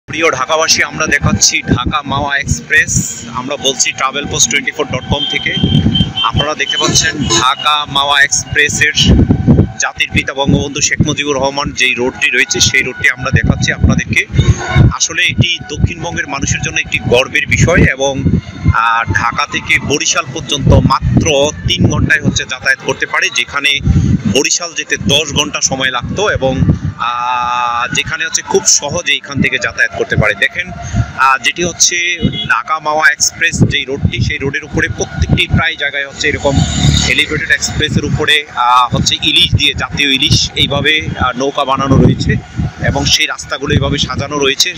প্রিয় ঢাকাবাসী, আমরা দেখাচ্ছি ঢাকা মাওয়া এক্সপ্রেস। আমরা বলছি travelpost24.com থেকে। আপনারা দেখতে পাচ্ছেন ঢাকা মাওয়া এক্সপ্রেসের জাতির পিতা বঙ্গবন্ধু শেখ মুজিবুর রহমান যেই রোডটি রয়েছে সেই রোডটি আমরা দেখাচ্ছি আপনাদেরকে। আসলে এটি দক্ষিণবঙ্গের মানুষের জন্য একটি গর্বের বিষয় এবং ঢাকা থেকে বরিশাল পর্যন্ত মাত্র 3 ঘন্টায় যাতায়াত করতে পারে, যেখানে বরিশাল যেতে 10 ঘন্টা সময় লাগতো এবং যেখানে খুব সহজে এখান থেকে যাতায়াত করতে পারে। দেখেন যেটি হচ্ছে ঢাকা মাওয়া এক্সপ্রেস যেই রোডটি, সেই রোডের উপরে প্রত্যেকটি প্রায় জায়গায় এরকম এলিভেটেড এক্সপ্রেসের উপরে ইলিশ দিয়ে, জাতীয় ইলিশ এইভাবে নৌকা বানানো রয়েছে এবং সেই রাস্তাগুলো এইভাবে সাজানো রয়েছে।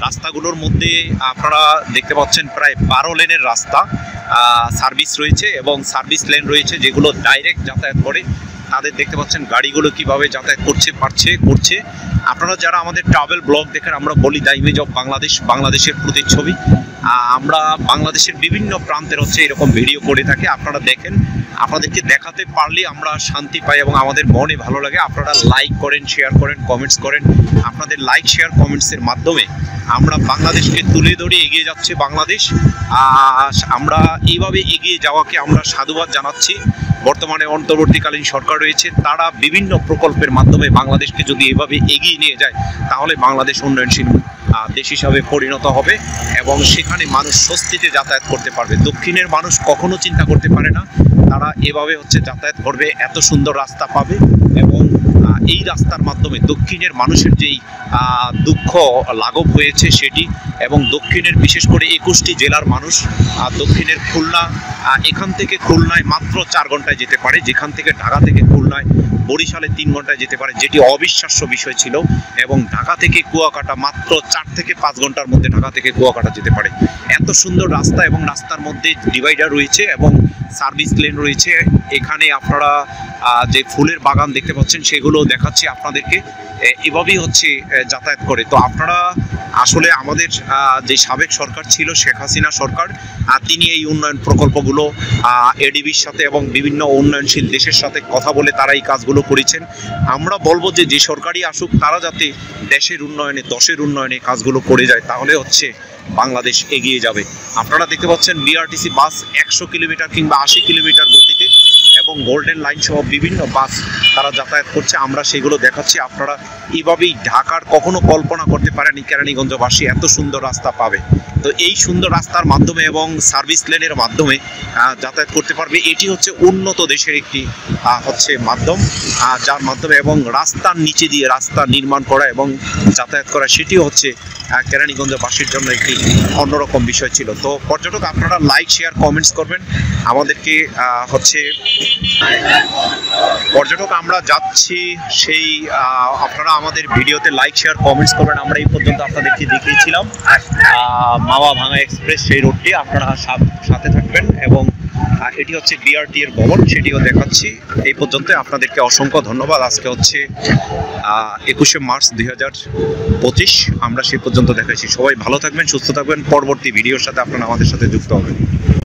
রাস্তাগুলোর মধ্যে আপনারা দেখতে পাচ্ছেন প্রায় 12 লেনের রাস্তা সার্ভিস রয়েছে এবং সার্ভিস লেন রয়েছে যেগুলো ডাইরেক্ট যাতায়াত করে। তাদের দেখতে পাচ্ছেন গাড়িগুলো কিভাবে যাতায়াত করছে। আপনারা যারা আমাদের ট্রাভেল ব্লগ দেখেন, আমরা বলি দ্য ইমেজ অফ বাংলাদেশ, বাংলাদেশের প্রতিচ্ছবি। আমরা বাংলাদেশের বিভিন্ন প্রান্তের এরকম ভিডিও করে থাকি। আপনারা দেখেন, আপনাদেরকে দেখাতে পারলে আমরা শান্তি পাই এবং আমাদের মনে ভালো লাগে। আপনারা লাইক করেন, শেয়ার করেন, কমেন্টস করেন। আপনাদের লাইক, শেয়ার, কমেন্টসের মাধ্যমে আমরা বাংলাদেশকে তুলে ধরে এগিয়ে যাচ্ছে বাংলাদেশ। আমরা এইভাবে এগিয়ে যাওয়াকে আমরা সাধুবাদ জানাচ্ছি। বর্তমানে অন্তর্বর্তীকালীন সরকার রয়েছে, তারা বিভিন্ন প্রকল্পের মাধ্যমে বাংলাদেশকে যদি এভাবে এগিয়ে নিয়ে যায় তাহলে বাংলাদেশ উন্নয়নশীল দেশ হিসাবে পরিণত হবে এবং সেখানে মানুষ স্বস্তিতে যাতায়াত করতে পারবে। দক্ষিণের মানুষ কখনো চিন্তা করতে পারে না তারা এভাবে যাতায়াত করবে, এত সুন্দর রাস্তা পাবে এবং এই রাস্তার মাধ্যমে দক্ষিণের মানুষের যেই দুঃখ লাঘব হয়েছে সেটি, এবং দক্ষিণের বিশেষ করে 21টি জেলার মানুষ, দক্ষিণের খুলনা, এখান থেকে খুলনায় মাত্র 4 ঘন্টায় যেতে পারে, যেখান থেকে ঢাকা থেকে খুলনায় বরিশালে 3 ঘন্টায় যেতে পারে, যেটি অবিশ্বাস্য বিষয় ছিল। এবং ঢাকা থেকে কুয়াকাটা মাত্র 4 থেকে 5 ঘন্টার মধ্যে ঢাকা থেকে কুয়াকাটা যেতে পারে। এত সুন্দর রাস্তা এবং রাস্তার মধ্যে ডিভাইডার রয়েছে এবং সার্ভিস লেন রয়েছে। এখানে আপনারা যে ফুলের বাগান দেখতে পাচ্ছেন সেগুলো দেখাচ্ছি আপনাদেরকে। এভাবেই যাতায়াত করে। তো আপনারা আসলে আমাদের যে সাবেক সরকার ছিল শেখ হাসিনা সরকার, তিনি এই উন্নয়ন প্রকল্পগুলো এডিবির সাথে এবং বিভিন্ন উন্নয়নশীল দেশের সাথে কথা বলে তারা এই কাজগুলো করেছেন। আমরা বলবো যে সরকারই আসুক, তারা যাতে দেশের উন্নয়নে, দশের উন্নয়নে কাজগুলো করে যায়, তাহলে বাংলাদেশ এগিয়ে যাবে। আপনারা দেখতে পাচ্ছেন বিআরটিসি বাস 100 কিলোমিটার কিংবা 80 কিলোমিটার গতিতে এবং গোল্ডেন লাইন সহ বিভিন্ন বাস তারা যাতায়াত করছে, আমরা সেগুলো দেখাচ্ছি। আপনারা এইভাবেই ঢাকার কখনো কল্পনা করতে পারেনি কেরানীগঞ্জবাসী এত সুন্দর রাস্তা পাবে। তো এই সুন্দর রাস্তার মাধ্যমে এবং সার্ভিস লেনের মাধ্যমে যাতায়াত করতে পারবে। এটি উন্নত দেশের একটি মাধ্যম, যার মাধ্যমে এবং রাস্তার নিচে দিয়ে রাস্তা নির্মাণ করা এবং যাতায়াত করা, সেটিও কেরানীগঞ্জবাসীর জন্য একটি অন্যরকম বিষয় ছিল। তো পর্যটক, আপনারা লাইক, শেয়ার, কমেন্টস করবেন আমাদেরকে। পর্যটক আমরা যাচ্ছি সেই আপনারা আমাদের ভিডিওতে লাইক, শেয়ার, কমেন্টস করবেন। আমরা এই পর্যন্ত আপনাদেরকে দেখিয়েছিলাম মাওয়া ভাঙা এক্সপ্রেস সেই রোডটি, আপনারা সাথে থাকবেন এবং এটি বিআরটি এর ভবন, সেটিও দেখাচ্ছি। এই পর্যন্ত আপনাদেরকে অসংখ্য ধন্যবাদ। আজকে 21শে মার্চ 2025, আমরা সেই পর্যন্ত দেখাচ্ছি। সবাই ভালো থাকবেন, সুস্থ থাকবেন। পরবর্তী ভিডিওর সাথে আপনারা আমাদের সাথে যুক্ত হবেন।